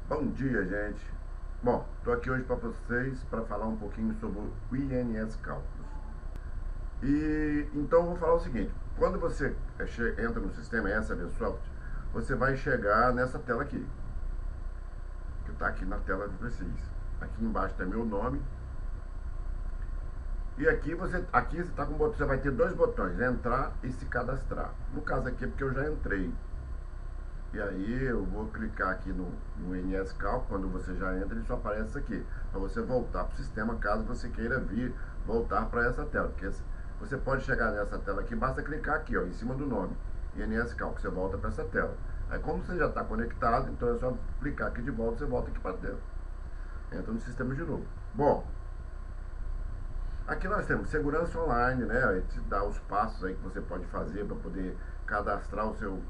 Bom dia, gente. Bom, estou aqui hoje para vocês para falar um pouquinho sobre o INS Cálculos. E então vou falar o seguinte: quando você entra no sistema ESSA-VSoft, você vai chegar nessa tela aqui, que está aqui na tela de vocês. Aqui embaixo tem meu nome. E aqui você tá com você vai ter dois botões: entrar e se cadastrar. No caso aqui é porque eu já entrei. E aí eu vou clicar aqui no INS Cálculo. Quando você já entra, ele só aparece aqui, para você voltar para o sistema, caso você queira voltar para essa tela. Porque você pode chegar nessa tela aqui, basta clicar aqui, ó, em cima do nome, INS Cálculo, você volta para essa tela. Aí como você já está conectado, então é só clicar aqui de volta, você volta aqui para dentro. Entra no sistema de novo. Bom, aqui nós temos segurança online, né? Ele te dá os passos aí que você pode fazer para poder cadastrar o seu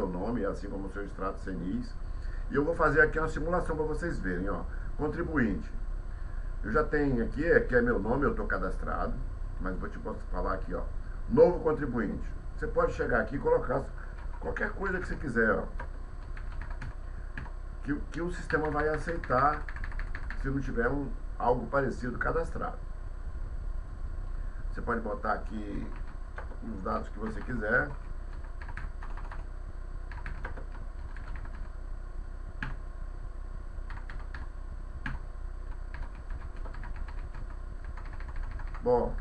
nome, assim como o seu extrato CNIS. E eu vou fazer aqui uma simulação para vocês verem, ó. Contribuinte. Eu já tenho aqui é meu nome, eu estou cadastrado, mas vou te falar aqui, ó. Novo contribuinte. Você pode chegar aqui e colocar qualquer coisa que você quiser, ó. Que o sistema vai aceitar se não tiver algo parecido cadastrado. Você pode botar aqui os dados que você quiser. Bom,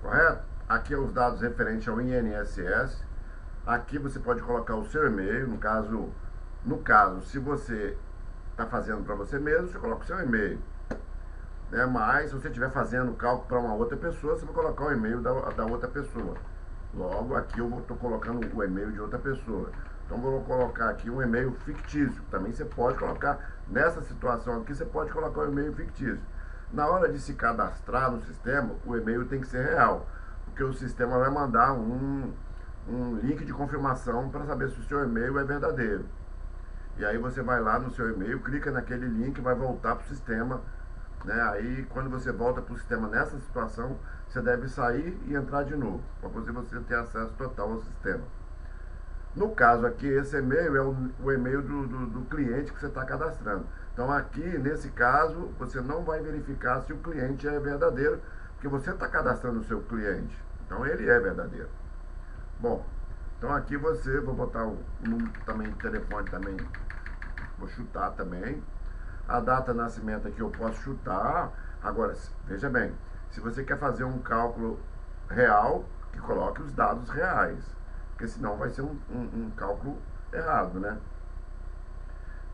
correto? Aqui é os dados referentes ao INSS. Aqui você pode colocar o seu e-mail. No caso, se você está fazendo para você mesmo, você coloca o seu e-mail, né? Mas se você estiver fazendo o cálculo para uma outra pessoa, você vai colocar o e-mail da outra pessoa. Logo, aqui eu estou colocando o e-mail de outra pessoa. Então vou colocar aqui um e-mail fictício. Também você pode colocar, nessa situação aqui, você pode colocar o e-mail fictício. Na hora de se cadastrar no sistema, o e-mail tem que ser real, porque o sistema vai mandar um link de confirmação para saber se o seu e-mail é verdadeiro. E aí você vai lá no seu e-mail, clica naquele link, vai voltar para o sistema, né? Aí quando você volta para o sistema nessa situação, você deve sair e entrar de novo, para você ter acesso total ao sistema. No caso aqui, esse e-mail é o e-mail do cliente que você está cadastrando. Então aqui, nesse caso, você não vai verificar se o cliente é verdadeiro, porque você está cadastrando o seu cliente. Então ele é verdadeiro. Bom, então aqui vou botar o número também, telefone também, vou chutar também. A data de nascimento aqui eu posso chutar. Agora, veja bem, se você quer fazer um cálculo real, que coloque os dados reais, porque senão vai ser um cálculo errado, né?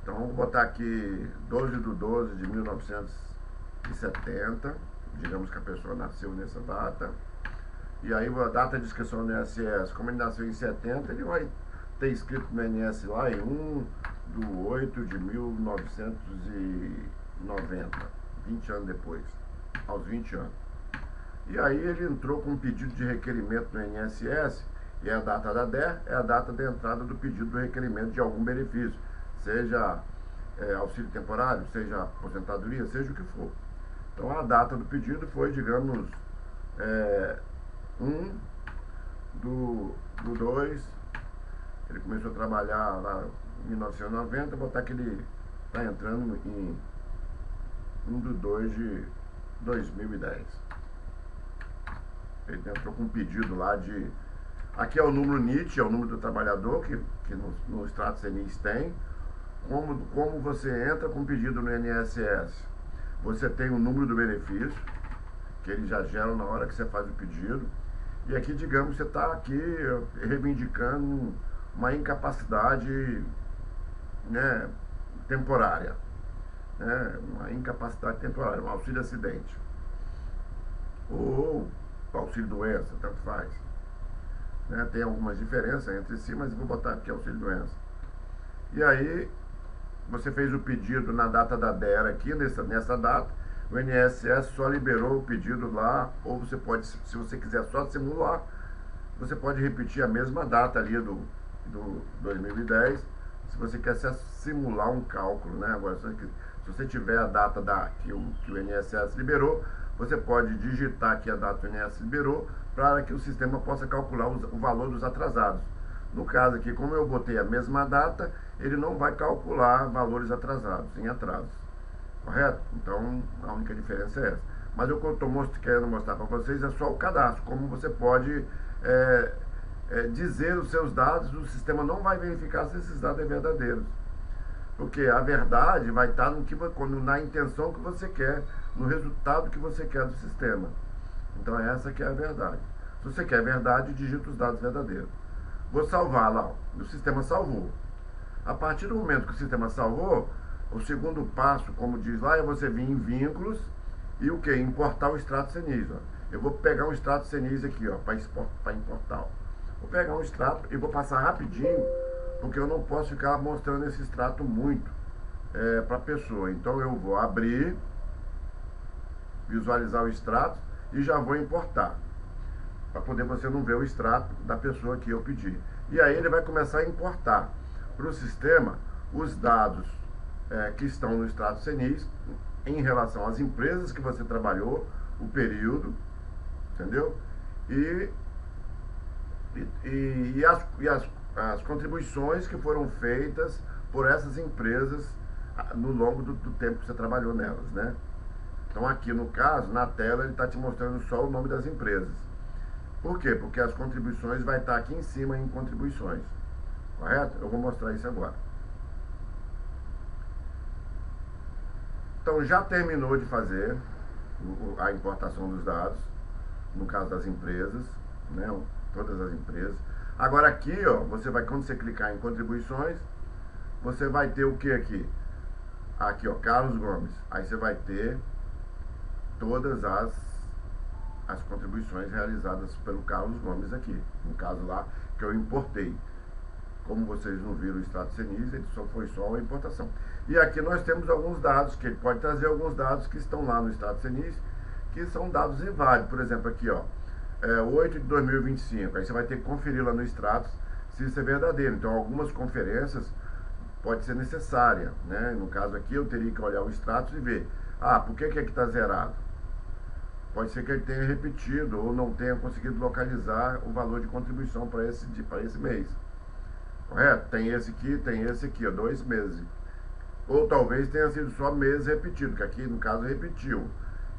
Então vamos botar aqui 12/12/1970, digamos que a pessoa nasceu nessa data. E aí a data de inscrição no INSS, como ele nasceu em 70, ele vai ter escrito no INSS lá em 1/8/1990, 20 anos depois, aos 20 anos. E aí ele entrou com um pedido de requerimento no INSS, e a data da DER é a data da entrada do pedido do requerimento de algum benefício, seja auxílio temporário, seja aposentadoria, seja o que for. Então a data do pedido foi, digamos, 1/2, ele começou a trabalhar lá em 1990, botar que ele está entrando em 1/2/2010. Ele entrou com um pedido lá de... Aqui é o número NIT, é o número do trabalhador, que no extrato CNIS tem. Como você entra com pedido no INSS? Você tem o número do benefício, que ele já gera na hora que você faz o pedido. E aqui, digamos, você está aqui reivindicando uma incapacidade, né, temporária, né, uma incapacidade temporária, um auxílio acidente, ou auxílio doença, tanto faz, né? Tem algumas diferenças entre si, mas vou botar aqui auxílio doença. E aí você fez o pedido na data da DER aqui, nessa data, o INSS só liberou o pedido lá, ou você pode, se você quiser só simular, você pode repetir a mesma data ali do 2010, se você quer simular um cálculo, né? Agora, se você tiver a data que o INSS liberou, você pode digitar aqui a data que o INSS liberou para que o sistema possa calcular o valor dos atrasados. No caso aqui, como eu botei a mesma data, ele não vai calcular valores atrasados, em atrasos. Correto? Então, a única diferença é essa. Mas o que eu estou querendo mostrar para vocês é só o cadastro, como você pode dizer os seus dados, o sistema não vai verificar se esses dados são verdadeiros. Porque a verdade vai estar na intenção que você quer, no resultado que você quer do sistema. Então essa que é a verdade. Se você quer verdade, digita os dados verdadeiros. Vou salvar lá, o sistema salvou. A partir do momento que o sistema salvou, o segundo passo, como diz lá, é você vir em vínculos e o que? Importar o extrato CNIS. Ó. Eu vou pegar um extrato CNIS aqui, ó, para importar. Ó. Vou pegar um extrato e vou passar rapidinho, porque eu não posso ficar mostrando esse extrato muito para a pessoa. Então eu vou abrir, visualizar o extrato e já vou importar, para poder você não ver o extrato da pessoa que eu pedi. E aí ele vai começar a importar para o sistema os dados que estão no extrato CNIS em relação às empresas que você trabalhou, o período, entendeu? E as contribuições que foram feitas por essas empresas no longo do tempo que você trabalhou nelas, né? Então aqui no caso, na tela, ele está te mostrando só o nome das empresas. Por quê? Porque as contribuições vai estar aqui em cima em contribuições. Correto? Eu vou mostrar isso agora. Então já terminou de fazer a importação dos dados, no caso das empresas, né? Todas as empresas. Agora aqui, ó, quando você clicar em contribuições, você vai ter o que aqui? Aqui, ó, Carlos Gomes. Aí você vai ter todas as contribuições realizadas pelo Carlos Gomes aqui. No caso lá, que eu importei. Como vocês não viram o extrato CNIS, ele foi só a importação. E aqui nós temos alguns dados, que ele pode trazer alguns dados que estão lá no extrato CNIS, que são dados inválidos. Por exemplo, aqui, ó, 8 de 2025. Aí você vai ter que conferir lá no extrato se isso é verdadeiro. Então, algumas conferências pode ser necessária, né? No caso aqui, eu teria que olhar o extrato e ver, por que aqui está zerado? Pode ser que ele tenha repetido ou não tenha conseguido localizar o valor de contribuição para esse mês. Correto? Tem esse aqui, ó, 2 meses. Ou talvez tenha sido só meses repetido, que aqui no caso repetiu.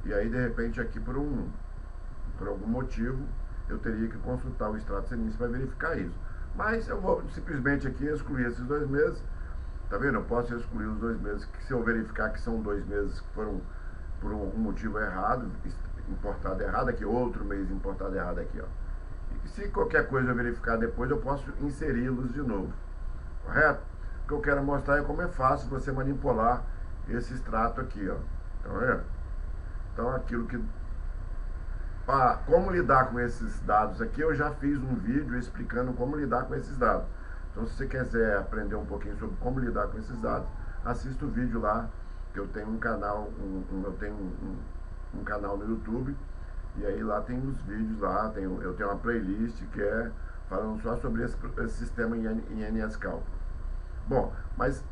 E aí, de repente, aqui por algum motivo, eu teria que consultar o extrato CNIS para verificar isso. Mas eu vou simplesmente aqui excluir esses 2 meses. Tá vendo? Eu posso excluir os 2 meses, que se eu verificar que são 2 meses que foram por algum motivo errado, importado errado aqui, outro mês importado errado aqui, ó. E se qualquer coisa eu verificar depois, eu posso inseri-los de novo. Correto? O que eu quero mostrar é como é fácil você manipular esse extrato aqui, ó. Tá vendo? Então aquilo que... como lidar com esses dados aqui, eu já fiz um vídeo explicando como lidar com esses dados. Então, se você quiser aprender um pouquinho sobre como lidar com esses dados, assista o vídeo lá, que eu tenho um canal, um canal no YouTube, e aí lá tem os vídeos lá, eu tenho uma playlist que é falando só sobre esse sistema INSS Cálculo. Bom, mas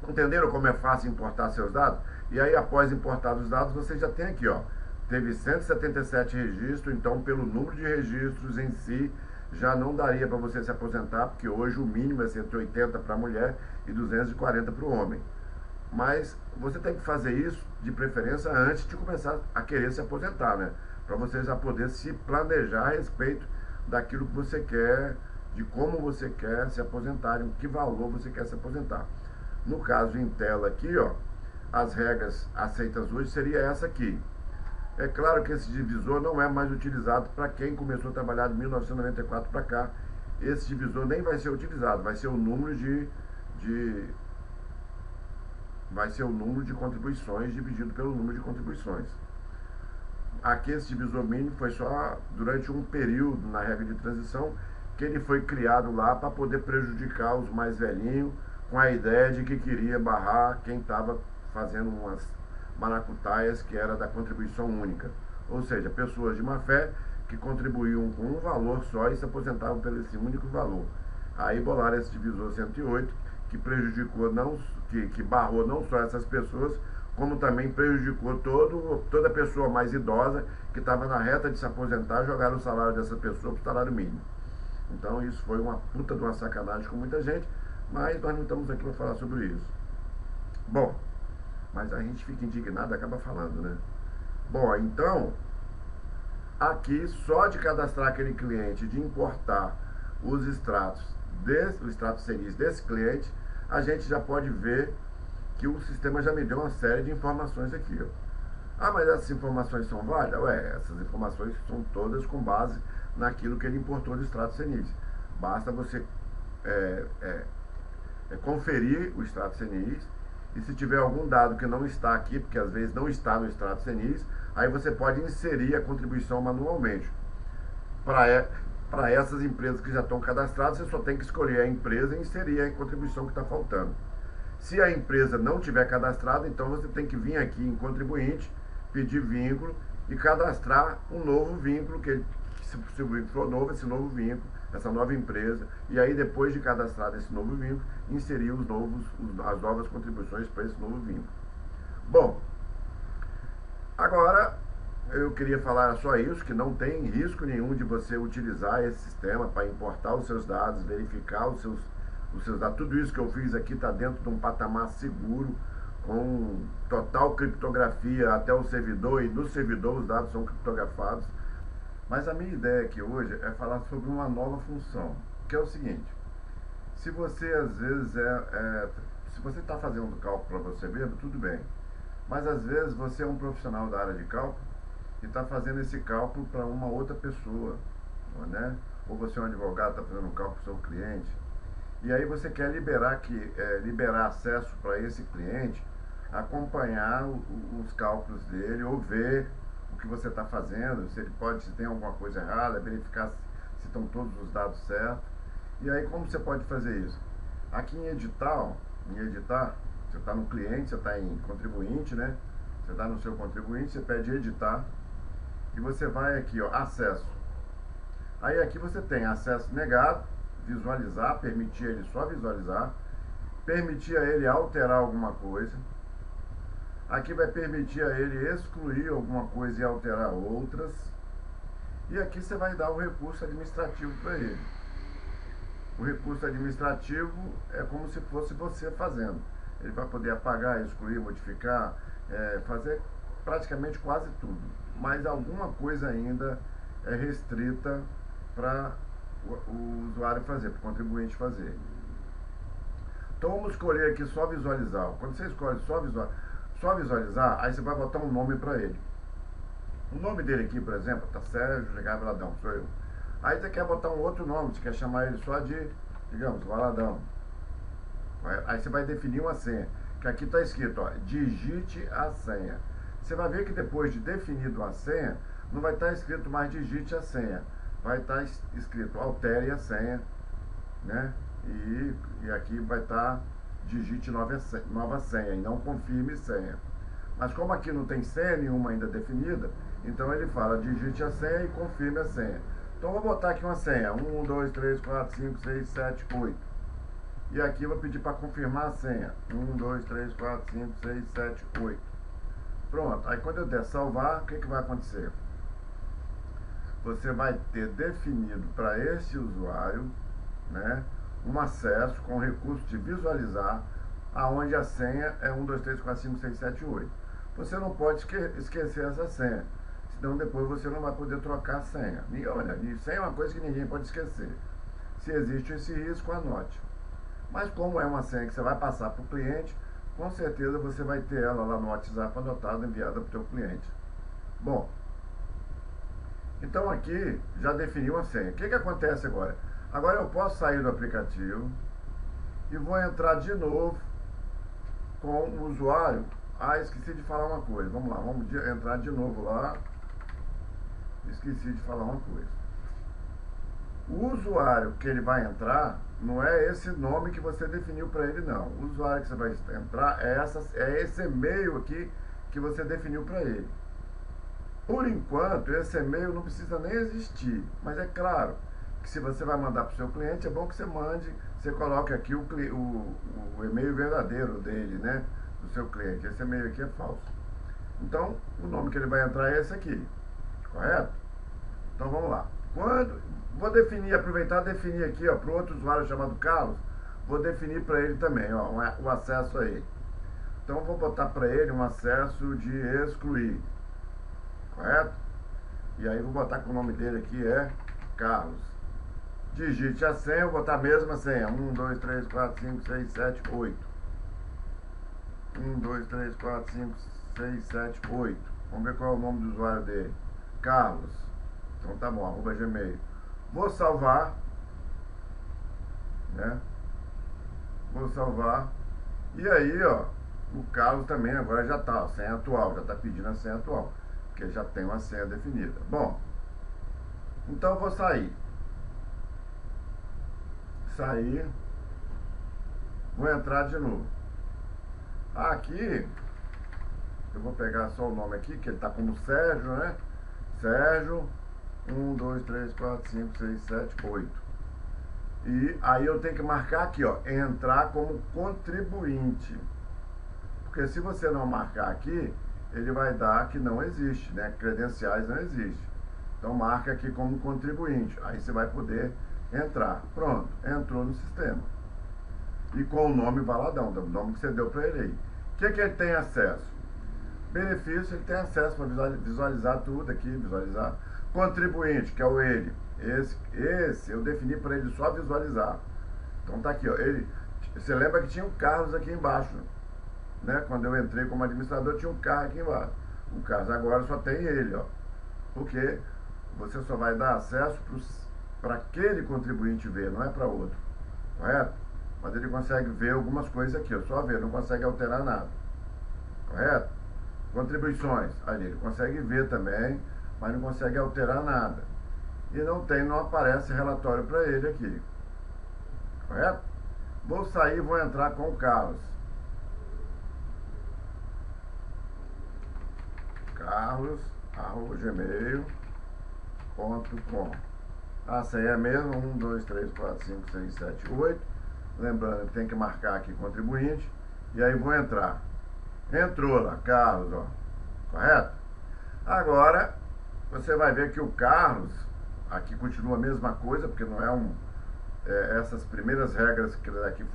entenderam como é fácil importar seus dados? E aí, após importar os dados, você já tem aqui, ó, teve 177 registros, então pelo número de registros em si, já não daria para você se aposentar, porque hoje o mínimo é 180 para a mulher e 240 para o homem. Mas você tem que fazer isso, de preferência, antes de começar a querer se aposentar, né? Para você já poder se planejar a respeito daquilo que você quer, de como você quer se aposentar, em que valor você quer se aposentar. No caso em tela aqui, ó, as regras aceitas hoje seria essa aqui. É claro que esse divisor não é mais utilizado para quem começou a trabalhar de 1994 para cá. Esse divisor nem vai ser utilizado, vai ser o número de contribuições dividido pelo número de contribuições. Aqui esse divisor mínimo foi só durante um período na regra de transição que ele foi criado lá para poder prejudicar os mais velhinhos, com a ideia de que queria barrar quem estava fazendo umas maracutaias que era da contribuição única, ou seja, pessoas de má fé que contribuíam com um valor só e se aposentavam pelo esse único valor. Aí bolaram esse divisor 108, que prejudicou, que barrou não só essas pessoas, como também prejudicou toda pessoa mais idosa que estava na reta de se aposentar, jogaram o salário dessa pessoa para o salário mínimo. Então isso foi uma puta de uma sacanagem com muita gente, mas nós não estamos aqui para falar sobre isso. Bom, mas a gente fica indignado e acaba falando, né? Bom, então, aqui só de cadastrar aquele cliente, de importar os extratos, o extrato CNIS desse cliente, a gente já pode ver que o sistema já me deu uma série de informações aqui, ó. Ah, mas essas informações são válidas? Ué, essas informações são todas com base naquilo que ele importou do extrato CNIS. Basta você conferir o extrato CNIS, e se tiver algum dado que não está aqui, porque às vezes não está no extrato CNIS, aí você pode inserir a contribuição manualmente. Para essas empresas que já estão cadastradas, você só tem que escolher a empresa e inserir a contribuição que está faltando. Se a empresa não tiver cadastrada, então você tem que vir aqui em contribuinte, pedir vínculo e cadastrar um novo vínculo, se o vínculo for novo, esse novo vínculo, essa nova empresa, e aí depois de cadastrado esse novo vínculo, inserir as novas contribuições para esse novo vínculo. Bom, agora eu queria falar só isso, que não tem risco nenhum de você utilizar esse sistema para importar os seus dados, verificar os seus dados. Tudo isso que eu fiz aqui está dentro de um patamar seguro, com total criptografia até o servidor, e no servidor os dados são criptografados. Mas a minha ideia aqui hoje é falar sobre uma nova função, que é o seguinte: se você às vezes se você está fazendo cálculo para você mesmo, tudo bem, mas às vezes você é um profissional da área de cálculo e está fazendo esse cálculo para uma outra pessoa, né? Ou você é um advogado, está fazendo um cálculo para o seu cliente, e aí você quer liberar acesso para esse cliente, acompanhar os cálculos dele, ou ver o que você está fazendo, se tem alguma coisa errada, verificar se estão todos os dados certos. E aí como você pode fazer isso? Aqui em editar, você está no cliente, você está em contribuinte, né? Você está no seu contribuinte, você pede editar, e você vai aqui, ó, acesso. Aí aqui você tem acesso negado, visualizar, permitir ele só visualizar, permitir a ele alterar alguma coisa. Aqui vai permitir a ele excluir alguma coisa e alterar outras. E aqui você vai dar o recurso administrativo para ele. O recurso administrativo é como se fosse você fazendo. Ele vai poder apagar, excluir, modificar, fazer praticamente quase tudo. Mas alguma coisa ainda é restrita para o usuário fazer, para o contribuinte fazer. Então vamos escolher aqui só visualizar. Quando você escolhe só visualizar, aí você vai botar um nome para ele. O nome dele aqui, por exemplo, tá Sérgio Valadão, sou eu. Aí você quer botar um outro nome, você quer chamar ele só de, digamos, Valadão. Aí você vai definir uma senha, que aqui está escrito, ó, digite a senha. Você vai ver que depois de definido a senha, não vai estar escrito mais digite a senha. Vai estar escrito altere a senha, né? E aqui vai estar digite nova senha e não confirme senha. Mas como aqui não tem senha nenhuma ainda definida, então ele fala digite a senha e confirme a senha. Então vou botar aqui uma senha, 1, 2, 3, 4, 5, 6, 7, 8. E aqui eu vou pedir para confirmar a senha, 1, 2, 3, 4, 5, 6, 7, 8. Pronto, aí quando eu der salvar, o que vai acontecer? Você vai ter definido para esse usuário, né, um acesso com o recurso de visualizar, aonde a senha é 1, 2, 3, 4, 5, 6, 7, 8. Você não pode esquecer essa senha, senão depois você não vai poder trocar a senha. E olha, senha é uma coisa que ninguém pode esquecer. Se existe esse risco, anote. Mas como é uma senha que você vai passar para o cliente, com certeza você vai ter ela lá no WhatsApp anotada, enviada para o teu cliente. Bom, então aqui já definiu a senha. O que acontece agora? Agora eu posso sair do aplicativo e vou entrar de novo com o usuário. Ah, esqueci de falar uma coisa. Vamos lá, vamos entrar de novo lá. Esqueci de falar uma coisa. O usuário que ele vai entrar não é esse nome que você definiu para ele, não. O usuário que você vai entrar é esse e-mail aqui que você definiu para ele. Por enquanto, esse e-mail não precisa nem existir. Mas é claro que se você vai mandar para o seu cliente, é bom que você mande, você coloque aqui o e-mail verdadeiro dele, né? do seu cliente. Esse e-mail aqui é falso. Então, o nome que ele vai entrar é esse aqui, correto? Então, vamos lá. Vou definir, aproveitar e definir aqui, ó, para o outro usuário chamado Carlos, vou definir para ele também, ó, o acesso a ele. Então, vou botar para ele um acesso de excluir, correto? E aí, vou botar que o nome dele aqui é Carlos. Digite a senha, vou botar a mesma senha, 1, 2, 3, 4, 5, 6, 7, 8. 1, 2, 3, 4, 5, 6, 7, 8. Vamos ver qual é o nome do usuário dele. Carlos. Então tá bom, @gmail. Vou salvar, né? Vou salvar. E aí, ó, o Carlos também agora já tá, ó, senha atual, já tá pedindo a senha atual, porque já tem uma senha definida. Bom, então eu vou sair. Vou entrar de novo. Aqui, eu vou pegar só o nome aqui, que ele tá como Sérgio, né? Sérgio, 1, 2, 3, 4, 5, 6, 7, 8. E aí eu tenho que marcar aqui, ó, entrar como contribuinte. Porque se você não marcar aqui, ele vai dar que não existe, né? Credenciais não existe. Então marca aqui como contribuinte. Aí você vai poder entrar. Pronto, entrou no sistema. E com o nome valadão, o nome que você deu para ele aí. O que ele tem acesso? Benefício, ele tem acesso para visualizar tudo aqui, visualizar. Contribuinte, que é o ele. Esse eu defini para ele só visualizar. Então tá aqui, ó. Você lembra que tinha um Carlos aqui embaixo, né? Quando eu entrei como administrador, tinha um Carlos aqui embaixo. O Carlos agora só tem ele, ó. Porque você só vai dar acesso para aquele contribuinte ver, não é para outro. Correto? Mas ele consegue ver algumas coisas aqui, ó. Só ver, não consegue alterar nada. Correto? Contribuições. Ali, ele consegue ver também, mas não consegue alterar nada. E não aparece relatório para ele aqui. Correto? Vou sair e vou entrar com o Carlos. carlos@gmail.com. A senha é mesmo, 1, 2, 3, 4, 5, 6, 7, 8. Lembrando que tem que marcar aqui contribuinte. E aí vou entrar. Entrou lá, Carlos, ó. Correto? Agora, você vai ver que o Carlos, aqui continua a mesma coisa, porque não é essas primeiras regras que aqui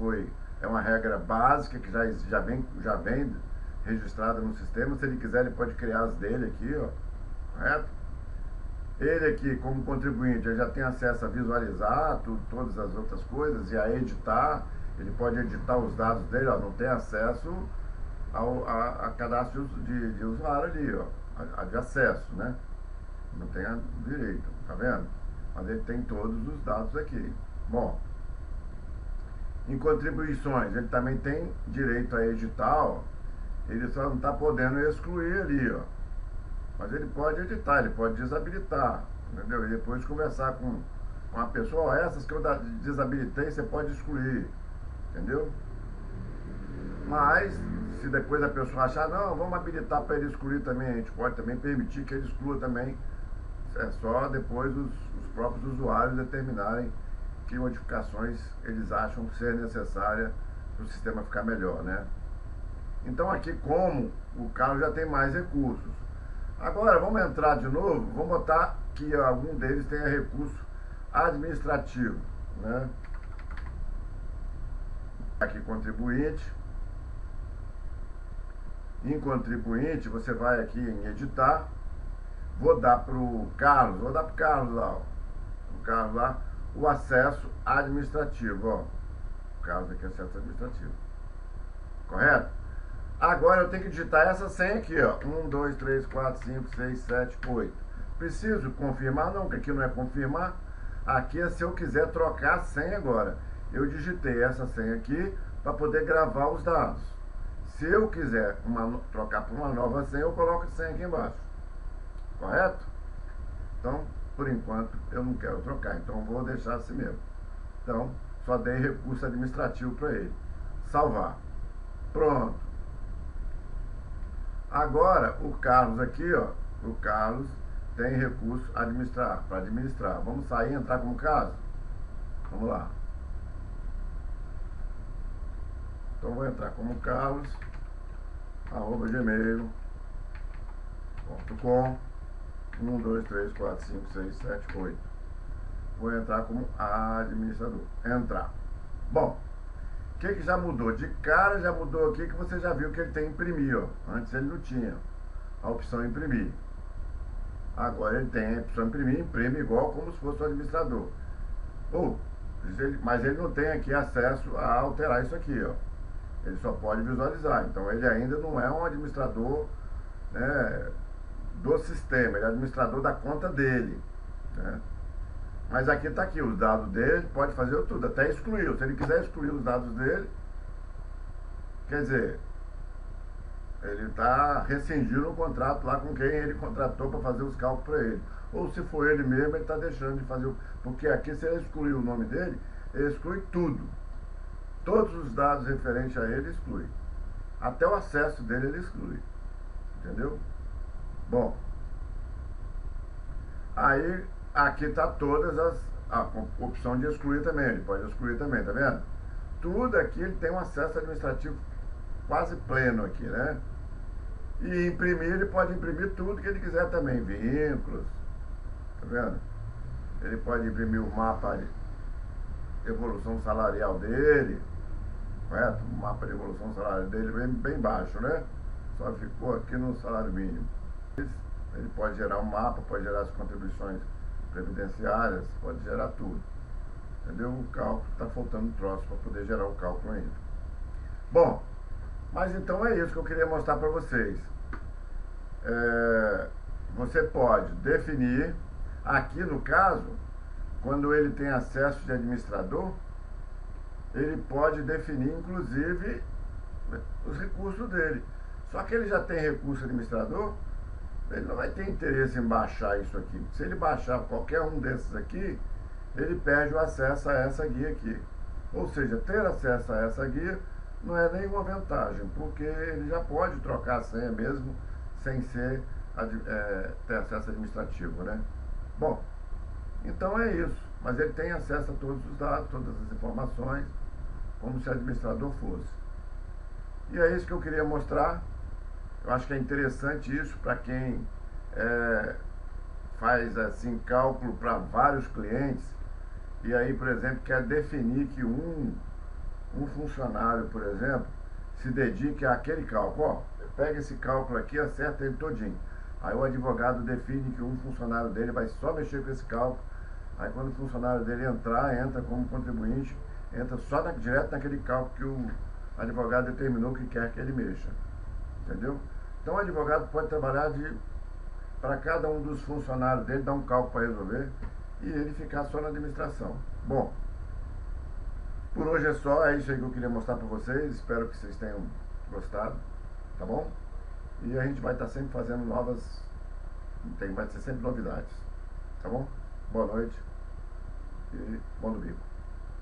é uma regra básica que já vem registrada no sistema. Se ele quiser, ele pode criar as dele aqui, ó. Correto? Ele aqui, como contribuinte, ele já tem acesso a visualizar todas as outras coisas e a editar. Ele pode editar os dados dele, ó. Não tem acesso a cadastro de usuário ali, ó. De acesso, né? Não tem direito, tá vendo? Mas ele tem todos os dados aqui. Bom, em contribuições, ele também tem direito a editar, ó. Ele só não está podendo excluir ali, ó. Mas ele pode editar, ele pode desabilitar, entendeu? E depois conversar com a pessoa, ó, essas que eu desabilitei, você pode excluir, entendeu? Mas, se depois a pessoa achar, não, vamos habilitar para ele excluir também, a gente pode também permitir que ele exclua também. É só depois os próprios usuários determinarem que modificações eles acham ser necessária para o sistema ficar melhor, né? Então aqui, como o Carlos já tem mais recursos. Agora, vamos entrar de novo, vamos botar que algum deles tenha recurso administrativo, né? Aqui, contribuinte. Em contribuinte, você vai aqui em editar. Vou dar para o Carlos lá, ó. O Carlos lá, o acesso administrativo, ó. O Carlos aqui, acesso administrativo. Correto? Agora eu tenho que digitar essa senha aqui, ó. 1, 2, 3, 4, 5, 6, 7, 8. Preciso confirmar? Não, que aqui não é confirmar. Aqui é se eu quiser trocar a senha agora. Eu digitei essa senha aqui para poder gravar os dados. Se eu quiser trocar por uma nova senha, eu coloco a senha aqui embaixo. Correto? Então, por enquanto, eu não quero trocar. Então, vou deixar assim mesmo. Então, só dei recurso administrativo para ele. Salvar. Pronto. Agora, o Carlos aqui, ó. O Carlos tem recurso para administrar. Vamos sair e entrar como Carlos? Vamos lá. Então, vou entrar como Carlos. gmail.com 1, 2, 3, 4, 5, 6, 7, 8. Vou entrar como administrador. Entrar. Bom, o que já mudou? De cara já mudou aqui que você já viu que ele tem imprimir, ó. Antes ele não tinha a opção imprimir. Agora ele tem a opção imprimir, imprime igual como se fosse o administrador. Mas ele não tem aqui acesso a alterar isso aqui, ó. Ele só pode visualizar. Então ele ainda não é um administrador, né, do sistema, ele é administrador da conta dele, né? Mas aqui está aqui, os dados dele, pode fazer tudo, até excluir. Se ele quiser excluir os dados dele, quer dizer, ele está rescindindo o contrato lá com quem ele contratou para fazer os cálculos para ele. Ou se for ele mesmo, ele está deixando de fazer. Porque aqui, se ele excluir o nome dele, ele exclui tudo. Todos os dados referentes a ele exclui. Até o acesso dele ele exclui. Entendeu? Bom, aí aqui está todas a opção de excluir também, ele pode excluir também, tá vendo? Tudo aqui ele tem um acesso administrativo quase pleno aqui, né? E imprimir, ele pode imprimir tudo que ele quiser também, vínculos, tá vendo? Ele pode imprimir o mapa de evolução salarial dele, correto? O mapa de evolução salarial dele bem baixo, né? Só ficou aqui no salário mínimo. Ele pode gerar um mapa, pode gerar as contribuições previdenciárias, pode gerar tudo. Entendeu? O cálculo, está faltando um troço para poder gerar o cálculo ainda. Bom, mas então é isso que eu queria mostrar para vocês. Você pode definir, aqui no caso, quando ele tem acesso de administrador, ele pode definir inclusive os recursos dele. Só que ele já tem recurso administrador, ele não vai ter interesse em baixar isso aqui. Se ele baixar qualquer um desses aqui, ele perde o acesso a essa guia aqui. Ou seja, ter acesso a essa guia não é nenhuma vantagem, porque ele já pode trocar a senha mesmo sem ser, ter acesso administrativo, né? Bom, então é isso. Mas ele tem acesso a todos os dados, todas as informações, como se administrador fosse. E é isso que eu queria mostrar. Eu acho que é interessante isso para quem faz assim cálculo para vários clientes e aí, por exemplo, quer definir que um funcionário, por exemplo, se dedique àquele cálculo. Ó, pega esse cálculo aqui e acerta ele todinho. Aí o advogado define que um funcionário dele vai só mexer com esse cálculo. Aí quando o funcionário dele entra como contribuinte, entra só direto naquele cálculo que o advogado determinou que quer que ele mexa. Entendeu? Então o advogado pode trabalhar para cada um dos funcionários dele, dar um cálculo para resolver e ele ficar só na administração. Bom, por hoje é só, é isso aí que eu queria mostrar para vocês. Espero que vocês tenham gostado, tá bom? E a gente vai estar sempre fazendo vai ser sempre novidades, tá bom? Boa noite e bom domingo.